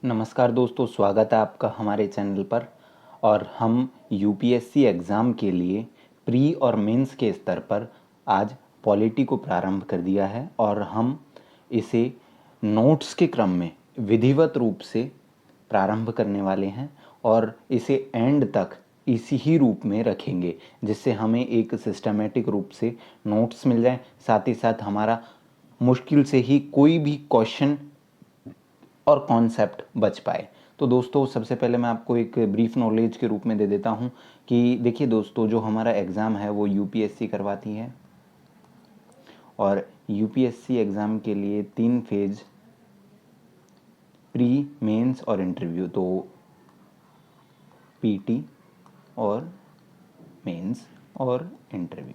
नमस्कार दोस्तों, स्वागत है आपका हमारे चैनल पर। और हम यूपीएससी एग्ज़ाम के लिए प्री और मेंस के स्तर पर आज पॉलिटी को प्रारंभ कर दिया है और हम इसे नोट्स के क्रम में विधिवत रूप से प्रारंभ करने वाले हैं और इसे एंड तक इसी ही रूप में रखेंगे, जिससे हमें एक सिस्टमेटिक रूप से नोट्स मिल जाए, साथ ही साथ हमारा मुश्किल से ही कोई भी क्वेश्चन और कॉन्सेप्ट बच पाए। तो दोस्तों, सबसे पहले मैं आपको एक ब्रीफ नॉलेज के रूप में दे देता हूं कि देखिए दोस्तों, जो हमारा एग्ज़ाम है वो यूपीएससी करवाती है और यूपीएससी एग्ज़ाम के लिए 3 फेज प्री, मेंस और इंटरव्यू, तो पीटी और मेंस और इंटरव्यू।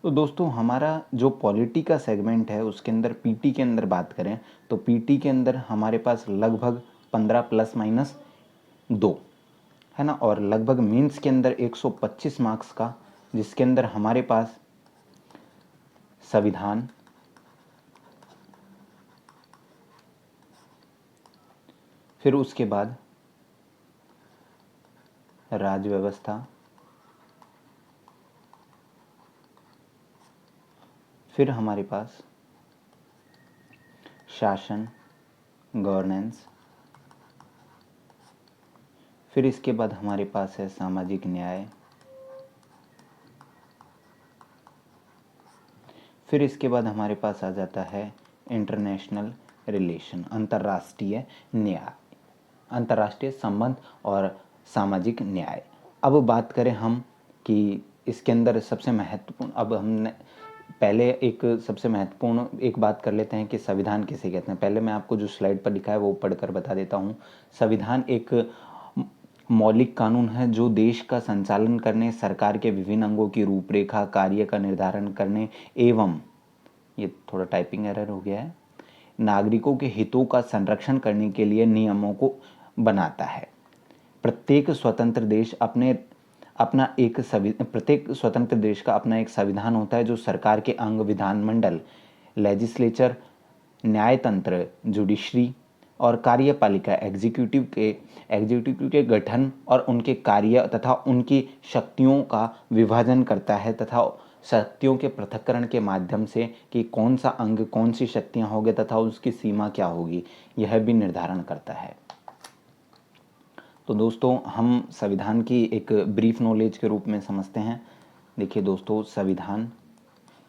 तो दोस्तों, हमारा जो पॉलिटी का सेगमेंट है उसके अंदर पीटी के अंदर बात करें तो पीटी के अंदर हमारे पास लगभग 15 प्लस माइनस 2 है ना, और लगभग मेंस के अंदर 125 मार्क्स का, जिसके अंदर हमारे पास संविधान, फिर उसके बाद राज्य व्यवस्था, फिर हमारे पास शासन, गवर्नेंस, फिर इसके बाद हमारे पास है सामाजिक न्याय, फिर इसके बाद हमारे पास आ जाता है इंटरनेशनल रिलेशन, अंतर्राष्ट्रीय न्याय, अंतर्राष्ट्रीय संबंध और सामाजिक न्याय। अब बात करें हम कि इसके अंदर सबसे महत्वपूर्ण, अब हमने पहले एक सबसे महत्वपूर्ण एक बात कर लेते हैं कि संविधान किसे कहते हैं। पहले मैं आपको जो स्लाइड पर लिखा है वो पढ़कर बता देता हूँ। संविधान एक मौलिक कानून है जो देश का संचालन करने, सरकार के विभिन्न अंगों की रूपरेखा, कार्य का निर्धारण करने एवं, ये थोड़ा टाइपिंग एरर हो गया है, नागरिकों के हितों का संरक्षण करने के लिए नियमों को बनाता है। प्रत्येक स्वतंत्र देश प्रत्येक स्वतंत्र देश का अपना एक संविधान होता है जो सरकार के अंग, विधानमंडल, लेजिस्लेचर, न्यायतंत्र, जुडिशरी और कार्यपालिका, एग्जीक्यूटिव के गठन और उनके कार्य तथा उनकी शक्तियों का विभाजन करता है तथा शक्तियों के पृथक्करण के माध्यम से कि कौन सा अंग कौन सी शक्तियां होंगे तथा उसकी सीमा क्या होगी, यह भी निर्धारण करता है। तो दोस्तों, हम संविधान की एक ब्रीफ नॉलेज के रूप में समझते हैं। देखिए दोस्तों, संविधान,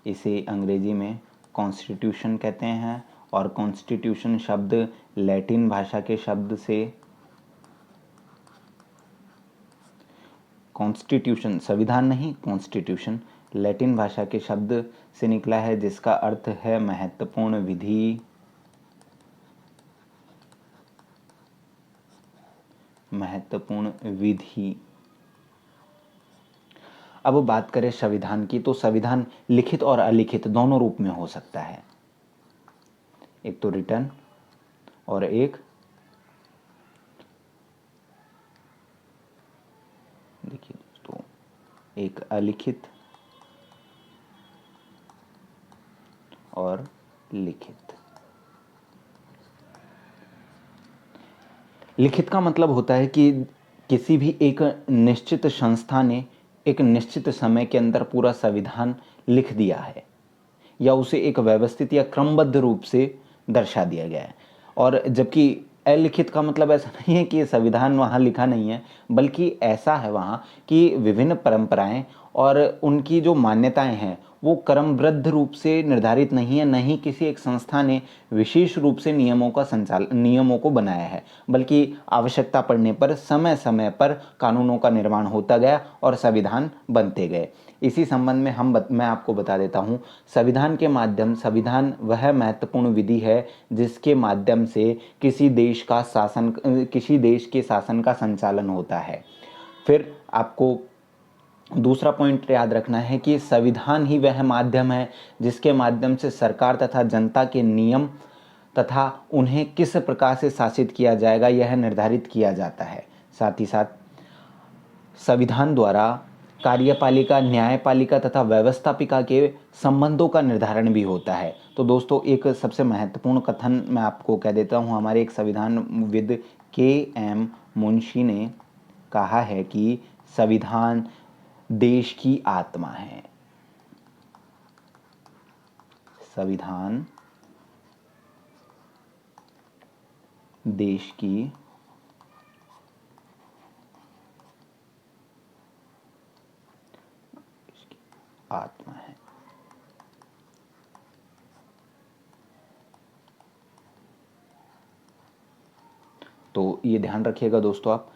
इसे अंग्रेजी में कॉन्स्टिट्यूशन कहते हैं और कॉन्स्टिट्यूशन शब्द लैटिन भाषा के शब्द से, कॉन्स्टिट्यूशन संविधान नहीं, कॉन्स्टिट्यूशन लैटिन भाषा के शब्द से निकला है जिसका अर्थ है महत्वपूर्ण विधि, महत्वपूर्ण विधि। अब बात करें संविधान की, तो संविधान लिखित और अलिखित दोनों रूप में हो सकता है, एक तो रिटन और एक, देखिए दोस्तों, एक अलिखित और लिखित। लिखित का मतलब होता है कि किसी भी एक निश्चित संस्था ने एक निश्चित समय के अंदर पूरा संविधान लिख दिया है या उसे एक व्यवस्थित या क्रमबद्ध रूप से दर्शा दिया गया है। और जबकि अलिखित का मतलब ऐसा नहीं है कि संविधान वहाँ लिखा नहीं है, बल्कि ऐसा है वहाँ कि विभिन्न परंपराएं और उनकी जो मान्यताएं हैं वो क्रमबद्ध रूप से निर्धारित नहीं है, न ही किसी एक संस्था ने विशेष रूप से नियमों को बनाया है, बल्कि आवश्यकता पड़ने पर समय समय पर कानूनों का निर्माण होता गया और संविधान बनते गए। इसी संबंध में मैं आपको बता देता हूँ, संविधान वह महत्वपूर्ण विधि है जिसके माध्यम से किसी देश के शासन का संचालन होता है। फिर आपको दूसरा पॉइंट याद रखना है कि संविधान ही वह माध्यम है जिसके माध्यम से सरकार तथा जनता के नियम तथा उन्हें किस प्रकार से शासित किया जाएगा यह निर्धारित किया जाता है। साथ ही साथ संविधान द्वारा कार्यपालिका, न्यायपालिका तथा व्यवस्थापिका के संबंधों का निर्धारण भी होता है। तो दोस्तों एक सबसे महत्वपूर्ण कथन मैं आपको कह देता हूँ, हमारे एक संविधानविद के.एम. मुंशी ने कहा है कि संविधान देश की आत्मा है। संविधान देश की आत्मा है। तो ये ध्यान रखिएगा दोस्तों आप,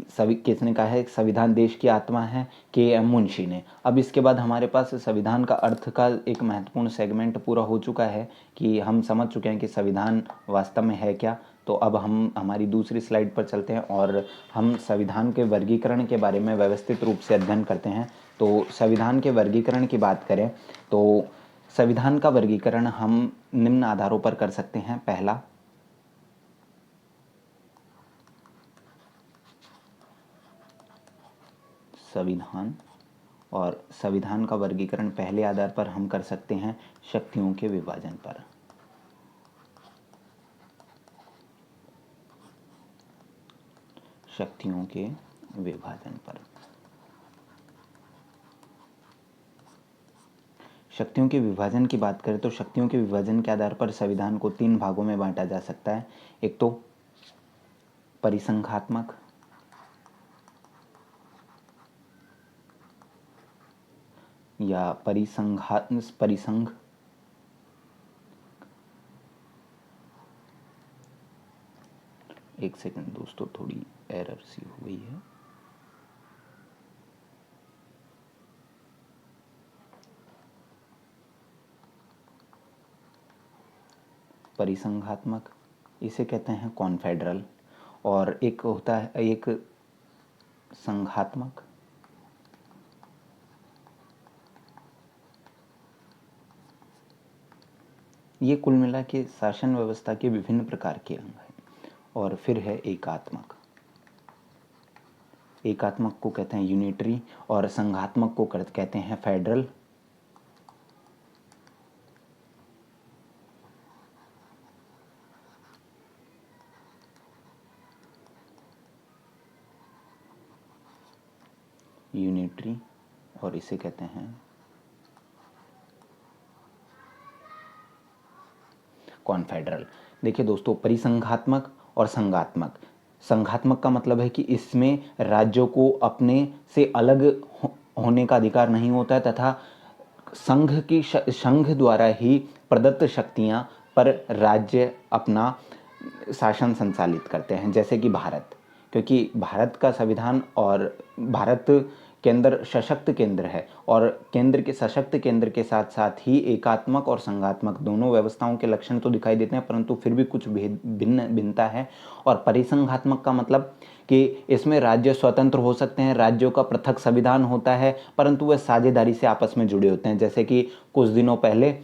सभी किसने कहा है संविधान देश की आत्मा है? के.एम. मुंशी ने। अब इसके बाद हमारे पास संविधान का अर्थ का एक महत्वपूर्ण सेगमेंट पूरा हो चुका है कि हम समझ चुके हैं कि संविधान वास्तव में है क्या। तो अब हम हमारी दूसरी स्लाइड पर चलते हैं और हम संविधान के वर्गीकरण के बारे में व्यवस्थित रूप से अध्ययन करते हैं। तो संविधान के वर्गीकरण की बात करें तो संविधान का वर्गीकरण हम निम्न आधारों पर कर सकते हैं। पहला, संविधान, और संविधान का वर्गीकरण पहले आधार पर हम कर सकते हैं शक्तियों के विभाजन पर। शक्तियों के विभाजन पर। शक्तियों के विभाजन की बात करें तो शक्तियों के विभाजन के आधार पर संविधान को 3 भागों में बांटा जा सकता है। एक तो परिसंघात्मक, या परिसंघ, एक सेकंड दोस्तों, थोड़ी एरर सी हो गई है। परिसंघात्मक, इसे कहते हैं कॉन्फेडरल, और एक होता है एक संघात्मक। ये कुल मिला के शासन व्यवस्था के विभिन्न प्रकार के अंग हैं। और फिर है एकात्मक। एकात्मक को कहते हैं यूनिटरी, और संघात्मक को कहते हैं फेडरल। यूनिटरी, और इसे कहते हैं कॉन्फेडरल। देखिए दोस्तों, परिसंघात्मक और संघात्मक। संघात्मक का मतलब है कि इसमें राज्यों को अपने से अलग होने का अधिकार नहीं होता है तथा संघ द्वारा ही प्रदत्त शक्तियां पर राज्य अपना शासन संचालित करते हैं। जैसे कि भारत, क्योंकि भारत का संविधान और भारत केंद्र सशक्त केंद्र है, और केंद्र के सशक्त केंद्र के साथ साथ ही एकात्मक और संघात्मक दोनों व्यवस्थाओं के लक्षण तो दिखाई देते हैं, परंतु फिर भी कुछ भिन्नता है। और परिसंघात्मक का मतलब कि इसमें राज्य स्वतंत्र हो सकते हैं, राज्यों का पृथक संविधान होता है, परंतु वे साझेदारी से आपस में जुड़े होते हैं। जैसे कि कुछ दिनों पहले,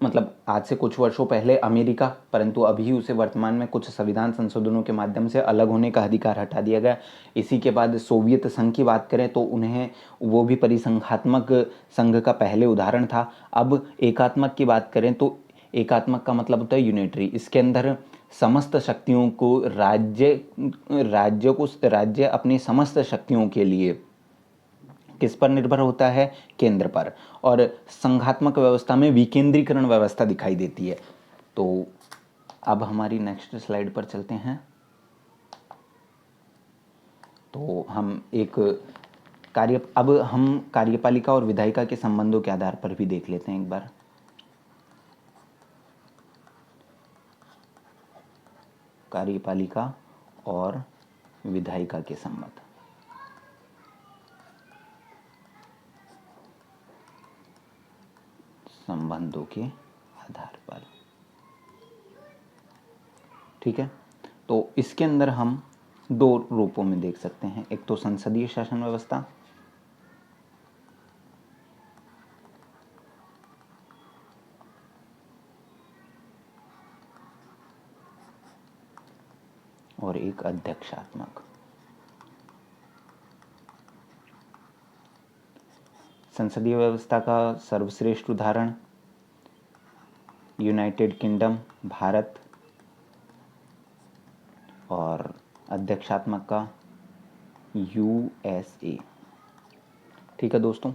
मतलब आज से कुछ वर्षों पहले अमेरिका, परंतु अभी उसे वर्तमान में कुछ संविधान संशोधनों के माध्यम से अलग होने का अधिकार हटा दिया गया। इसी के बाद सोवियत संघ की बात करें तो उन्हें, वो भी परिसंघात्मक संघ का पहले उदाहरण था। अब एकात्मक की बात करें तो एकात्मक का मतलब होता है यूनिटरी। इसके अंदर समस्त शक्तियों को राज्य अपनी समस्त शक्तियों के लिए किस पर निर्भर होता है? केंद्र पर। और संघात्मक व्यवस्था में विकेंद्रीकरण व्यवस्था दिखाई देती है। तो अब हमारी नेक्स्ट स्लाइड पर चलते हैं। तो अब हम कार्यपालिका और विधायिका के संबंधों के आधार पर भी देख लेते हैं एक बार। कार्यपालिका और विधायिका के संबंधों के आधार पर, ठीक है। तो इसके अंदर हम 2 रूपों में देख सकते हैं। एक तो संसदीय शासन व्यवस्था, और एक अध्यक्षात्मक। संसदीय व्यवस्था का सर्वश्रेष्ठ उदाहरण यूनाइटेड किंगडम भारत, और अध्यक्षात्मक का यूएसए। ठीक है दोस्तों,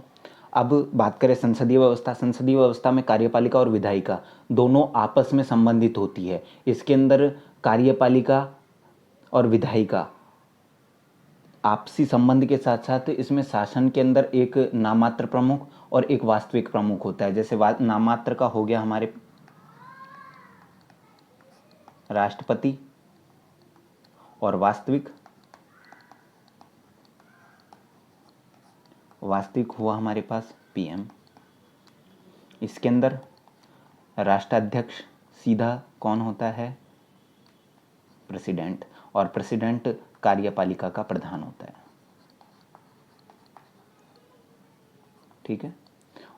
अब बात करें संसदीय व्यवस्था। संसदीय व्यवस्था में कार्यपालिका और विधायिका दोनों आपस में संबंधित होती है। इसके अंदर कार्यपालिका और विधायिका आपसी संबंध के साथ साथ इसमें शासन के अंदर एक नाममात्र प्रमुख और एक वास्तविक प्रमुख होता है। जैसे नाममात्र का हो गया हमारे राष्ट्रपति, और वास्तविक हुआ हमारे पास पीएम। इसके अंदर राष्ट्राध्यक्ष सीधा कौन होता है? प्रेसिडेंट, और प्रेसिडेंट कार्यपालिका का प्रधान होता है। ठीक है,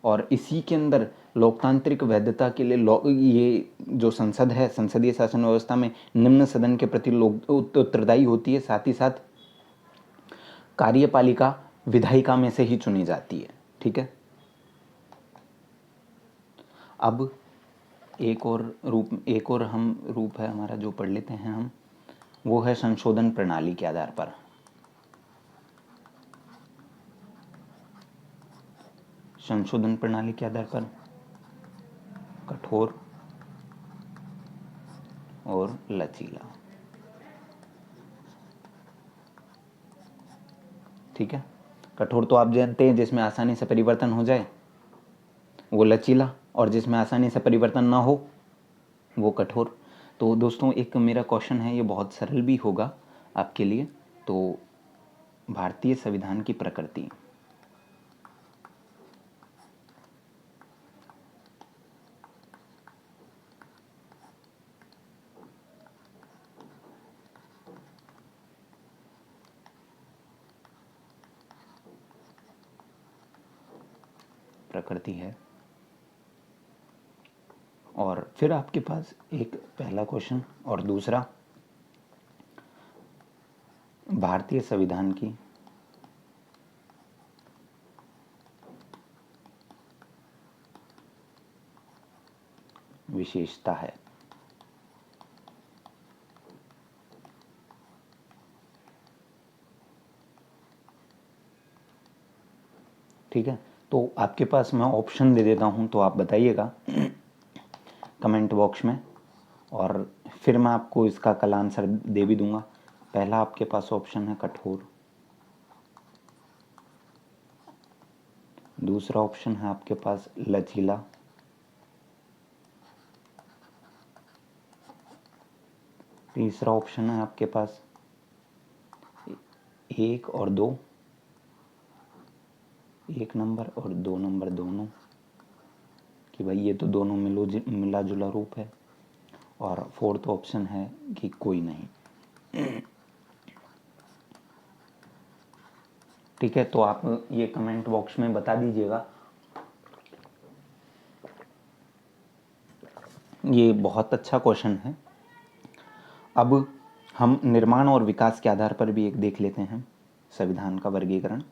और इसी के अंदर लोकतांत्रिक वैधता के लिए ये जो संसद है, संसदीय शासन व्यवस्था में निम्न सदन के प्रति लोग उत्तरदायी होती है। साथ ही साथ कार्यपालिका विधायिका में से ही चुनी जाती है। ठीक है, अब एक और हम रूप है हमारा जो पढ़ लेते हैं हम, वो है संशोधन प्रणाली के आधार पर। संशोधन प्रणाली के आधार पर कठोर और लचीला। ठीक है, कठोर तो आप जानते हैं जिसमें आसानी से परिवर्तन हो जाए वो लचीला, और जिसमें आसानी से परिवर्तन ना हो वो कठोर। तो दोस्तों एक मेरा क्वेश्चन है, ये बहुत सरल भी होगा आपके लिए। तो भारतीय संविधान की प्रकृति। प्रकृति है, और फिर आपके पास एक पहला क्वेश्चन और दूसरा, भारतीय संविधान की विशेषता है। ठीक है, तो आपके पास मैं ऑप्शन दे देता हूं, तो आप बताइएगा कमेंट बॉक्स में, और फिर मैं आपको इसका कल आंसर दे भी दूंगा। पहला आपके पास ऑप्शन है कठोर, दूसरा ऑप्शन है आपके पास लचीला, तीसरा ऑप्शन है आपके पास 1 और 2, 1 नंबर और 2 नंबर दोनों, कि भाई ये तो दोनों मिला जुला रूप है, और फोर्थ ऑप्शन है कि कोई नहीं। ठीक है, तो आप ये कमेंट बॉक्स में बता दीजिएगा। ये बहुत अच्छा क्वेश्चन है। अब हम निर्माण और विकास के आधार पर भी एक देख लेते हैं संविधान का वर्गीकरण।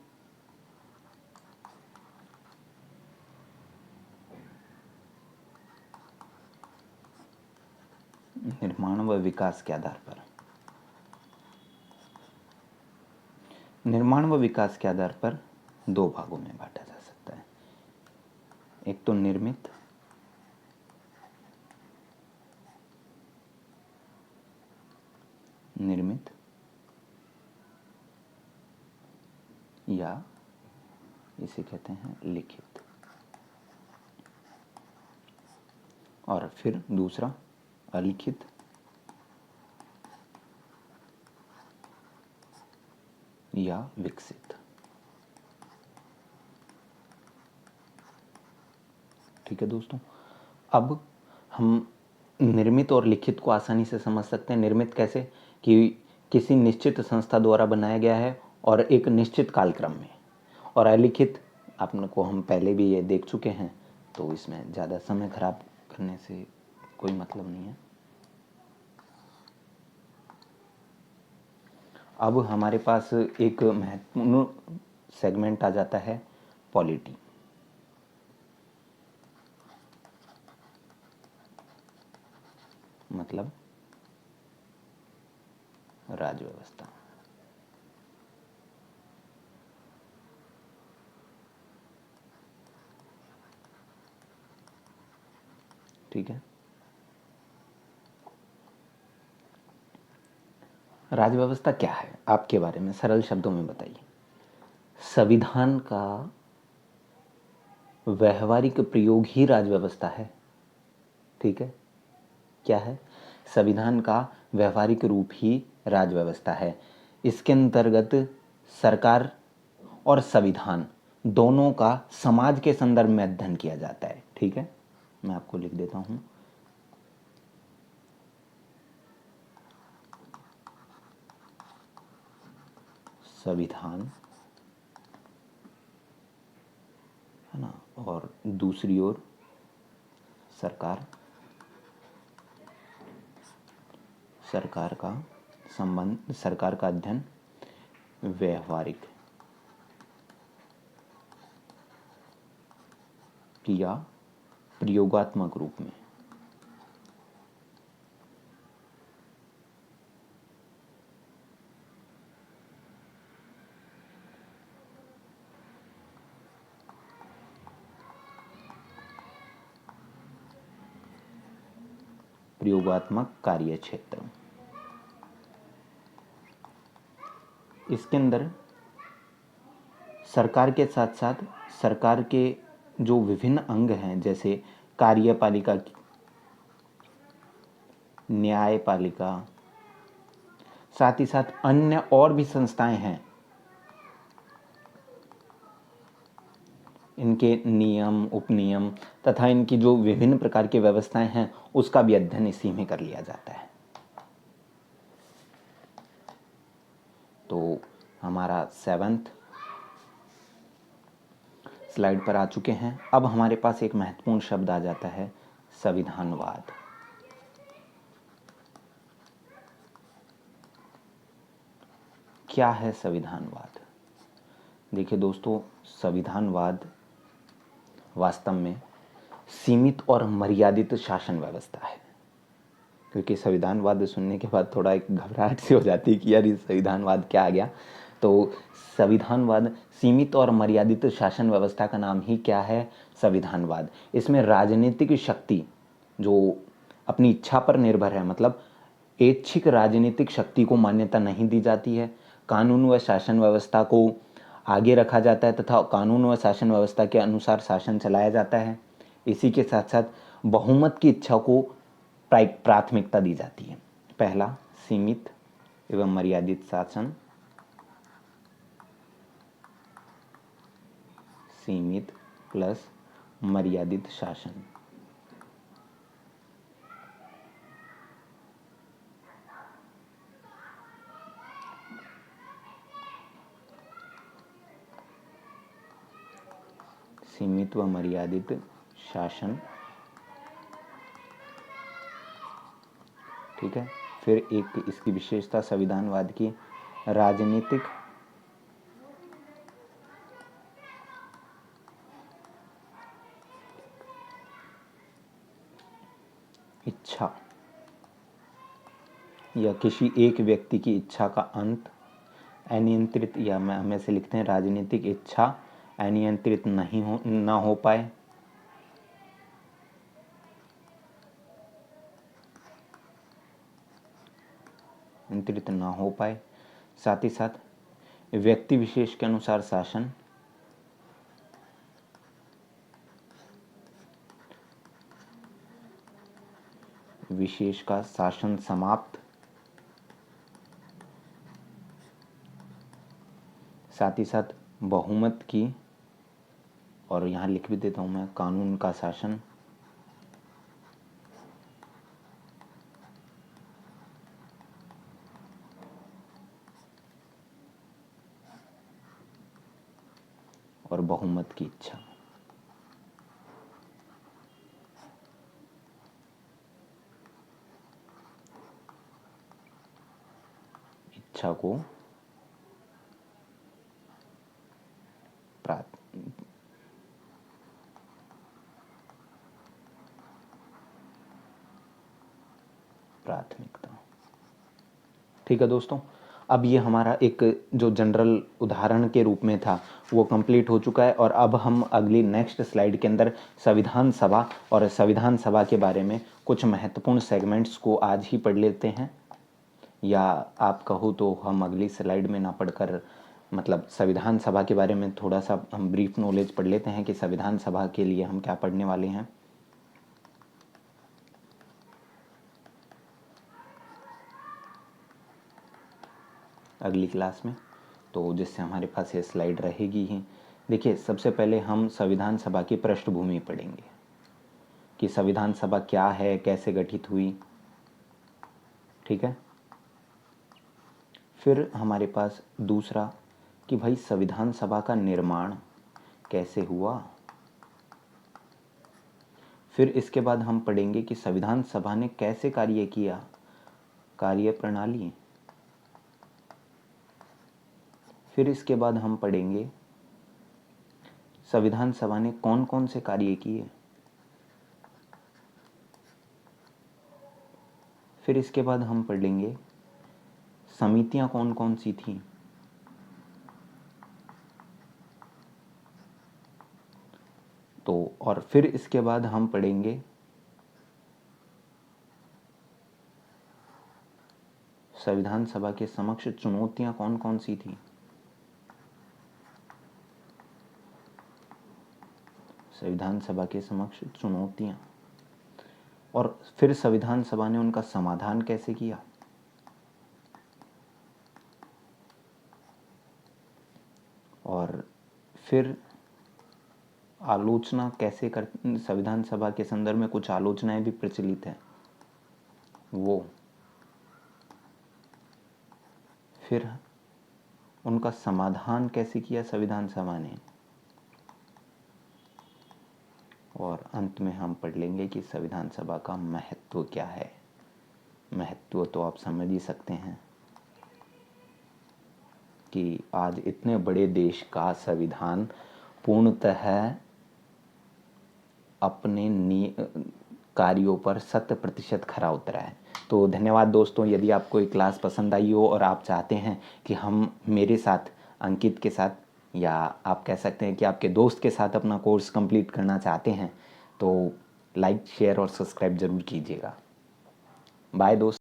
निर्माण व विकास के आधार पर, निर्माण व विकास के आधार पर 2 भागों में बांटा जा सकता है। एक तो निर्मित, या इसे कहते हैं लिखित, और फिर दूसरा अलिखित या विकसित। ठीक है दोस्तों, अब हम निर्मित और लिखित को आसानी से समझ सकते हैं। निर्मित कैसे, कि किसी निश्चित संस्था द्वारा बनाया गया है और एक निश्चित कालक्रम में, और अलिखित आपने को हम पहले भी ये देख चुके हैं, तो इसमें ज़्यादा समय खराब करने से कोई मतलब नहीं है। अब हमारे पास एक महत्वपूर्ण सेगमेंट आ जाता है पॉलिटी। मतलब राजव्यवस्था। ठीक है, राजव्यवस्था क्या है आपके बारे में सरल शब्दों में बताइए। संविधान का व्यवहारिक प्रयोग ही राजव्यवस्था है। ठीक है, क्या है? संविधान का व्यवहारिक रूप ही राजव्यवस्था है। इसके अंतर्गत सरकार और संविधान दोनों का समाज के संदर्भ में अध्ययन किया जाता है। ठीक है, मैं आपको लिख देता हूं। संविधान, है ना, और दूसरी ओर सरकार, सरकार का संबंध, सरकार का अध्ययन व्यवहारिक या प्रयोगात्मक रूप में। प्रयोगात्मक कार्य क्षेत्र, इसके अंदर सरकार के साथ साथ सरकार के जो विभिन्न अंग हैं, जैसे कार्यपालिका, न्यायपालिका, साथ ही साथ अन्य और भी संस्थाएं हैं, इनके नियम, उपनियम तथा इनकी जो विभिन्न प्रकार की व्यवस्थाएं हैं, उसका भी अध्ययन इसी में कर लिया जाता है। तो हमारा 7th स्लाइड पर आ चुके हैं। अब हमारे पास एक महत्वपूर्ण शब्द आ जाता है, संविधानवाद। क्या है संविधानवाद? देखिए दोस्तों, संविधानवाद वास्तव में सीमित और मर्यादित शासन व्यवस्था है। क्योंकि संविधानवाद सुनने के बाद थोड़ा एक घबराहट सी हो जाती है कि यार ये संविधानवाद क्या आ गया। तो संविधानवाद सीमित और मर्यादित शासन व्यवस्था का नाम ही क्या है? संविधानवाद। इसमें राजनीतिक शक्ति जो अपनी इच्छा पर निर्भर है, मतलब ऐच्छिक राजनीतिक शक्ति को मान्यता नहीं दी जाती है। कानून व शासन व्यवस्था को आगे रखा जाता है तथा कानून व शासन व्यवस्था के अनुसार शासन चलाया जाता है। इसी के साथ साथ बहुमत की इच्छा को प्राथमिकता दी जाती है। पहला, सीमित एवं मर्यादित शासन, सीमित प्लस मर्यादित शासन। सीमित व मर्यादित शासन। ठीक है, फिर एक इसकी विशेषता संविधानवाद की, राजनीतिक इच्छा या किसी एक व्यक्ति की इच्छा का अंत अनियंत्रित, या हम ऐसे लिखते हैं, राजनीतिक इच्छा अनियंत्रित ना हो पाए, नियंत्रित ना हो पाए। साथ ही साथ व्यक्ति विशेष के अनुसार शासन, विशेष का शासन समाप्त। साथ ही साथ बहुमत की, और यहाँ लिख भी देता हूँ मैं, कानून का शासन। और बहुमत की इच्छा। इच्छा को प्राप्त, ठीक है दोस्तों, अब ये हमारा एक जो जनरल उदाहरण के रूप में था वो कंप्लीट हो चुका है। और अब हम अगली नेक्स्ट स्लाइड के अंदर संविधान सभा और संविधान सभा के बारे में कुछ महत्वपूर्ण सेगमेंट्स को आज ही पढ़ लेते हैं, या आप कहो तो हम अगली स्लाइड में ना पढ़कर मतलब संविधान सभा के बारे में थोड़ा सा हम ब्रीफ नॉलेज पढ़ लेते हैं कि संविधान सभा के लिए हम क्या पढ़ने वाले हैं। अगली क्लास में, तो जिससे हमारे पास ये स्लाइड रहेगी ही। देखिए, सबसे पहले हम संविधान सभा की पृष्ठभूमि पढ़ेंगे कि संविधान सभा क्या है, कैसे गठित हुई। ठीक है, फिर हमारे पास दूसरा कि भाई संविधान सभा का निर्माण कैसे हुआ। फिर इसके बाद हम पढ़ेंगे कि संविधान सभा ने कैसे कार्य किया, कार्य प्रणाली। फिर इसके बाद हम पढ़ेंगे संविधान सभा ने कौन कौन से कार्य किए। फिर इसके बाद हम पढ़ेंगे समितियां कौन कौन सी थीं। तो और फिर इसके बाद हम पढ़ेंगे संविधान सभा के समक्ष चुनौतियां कौन कौन सी थी। संविधान सभा के समक्ष चुनौतियां, और फिर संविधान सभा ने उनका समाधान कैसे किया। और फिर आलोचना कैसे कर, संविधान सभा के संदर्भ में कुछ आलोचनाएं भी प्रचलित हैं वो। फिर उनका समाधान कैसे किया संविधान सभा ने। और अंत में हम पढ़ लेंगे कि संविधान सभा का महत्व क्या है। महत्व तो आप समझ ही सकते हैं कि आज इतने बड़े देश का संविधान पूर्णतः अपने कार्यों पर 100% खरा उतरा है। तो धन्यवाद दोस्तों। यदि आपको ये क्लास पसंद आई हो और आप चाहते हैं कि हम मेरे साथ, अंकित के साथ, या आप कह सकते हैं कि आपके दोस्त के साथ अपना कोर्स कंप्लीट करना चाहते हैं, तो लाइक, शेयर और सब्सक्राइब ज़रूर कीजिएगा। बाय दोस्तों।